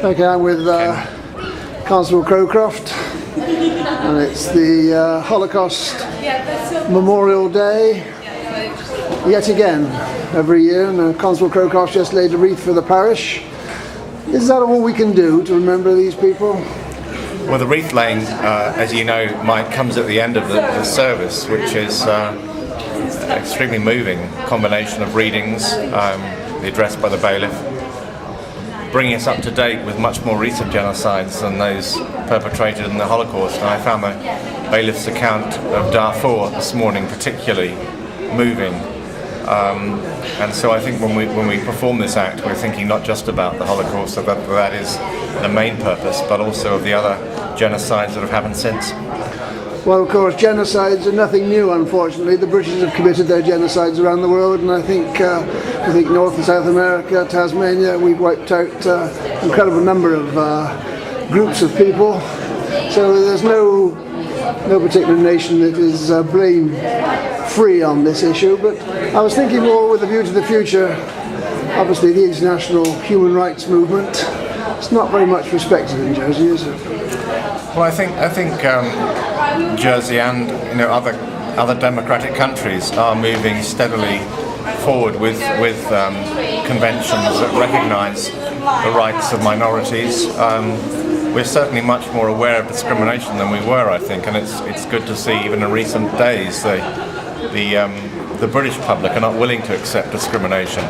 Okay, I'm with Constable Crowcroft, and it's the Holocaust Memorial Day, yet again, every year, and Constable Crowcroft just laid a wreath for the parish. Is that all we can do to remember these people? Well, the wreath laying, as you know, comes at the end of the service, which is an extremely moving combination of readings, the address by the bailiff, bringing us up to date with much more recent genocides than those perpetrated in the Holocaust. And I found the bailiff's account of Darfur this morning particularly moving. And so I think when we perform this act, we're thinking not just about the Holocaust, that is the main purpose, but also of the other genocides that have happened since. Well, of course, genocides are nothing new, unfortunately. The British have committed their genocides around the world, and I think North and South America, Tasmania, we've wiped out an incredible number of groups of people. So there's no particular nation that is blame-free on this issue, but I was thinking more with a view to the future. Obviously, the international human rights movement, it's not very much respected in Jersey, is it? Well, I think Jersey and other democratic countries are moving steadily forward with conventions that recognise the rights of minorities. We're certainly much more aware of discrimination than we were, I think, and it's good to see even in recent days the British public are not willing to accept discrimination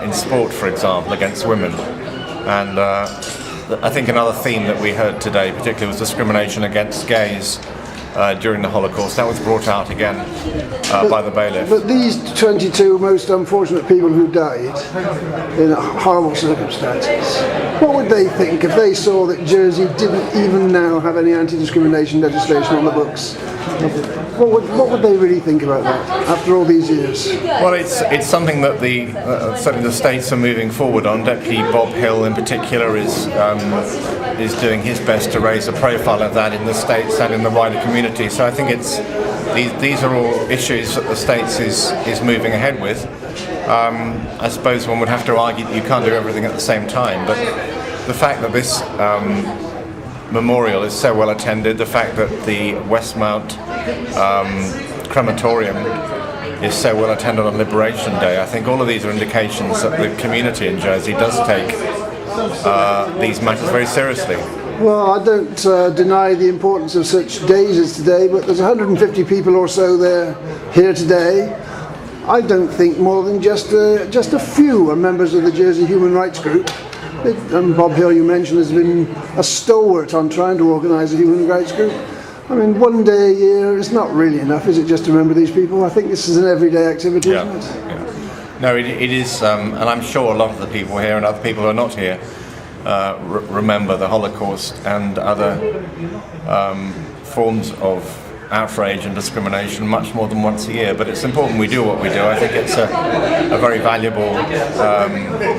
in sport, for example, against women. And I think another theme that we heard today particularly was discrimination against gays during the Holocaust. That was brought out again by the bailiff. But these 22 most unfortunate people who died in horrible circumstances, what would they think if they saw that Jersey didn't even now have any anti-discrimination legislation on the books? What would they really think about that after all these years? Well, it's something that certainly the states are moving forward on. Deputy Bob Hill, in particular, is doing his best to raise the profile of that in the states and in the wider community. So I think these are all issues that the states is moving ahead with. I suppose one would have to argue that you can't do everything at the same time, but the fact that this memorial is so well attended, the fact that the Westmount crematorium is so well attended on Liberation Day, I think all of these are indications that the community in Jersey does take these matters very seriously. Well, I don't deny the importance of such days as today, but there's 150 people or so there here today. I don't think more than just a few are members of the Jersey Human Rights Group. And Bob Hill, you mentioned, has been a stalwart on trying to organise a human rights group. I mean, one day a year is not really enough, is it, just to remember these people? I think this is an everyday activity, isn't it? Yeah. No, it is, and I'm sure a lot of the people here and other people who are not here remember the Holocaust and other forms of outrage and discrimination much more than once a year. But it's important we do what we do. I think it's a very valuable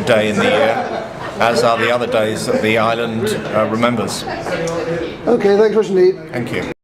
day in the year, as are the other days that the island remembers. Okay, thanks much indeed. Thank you.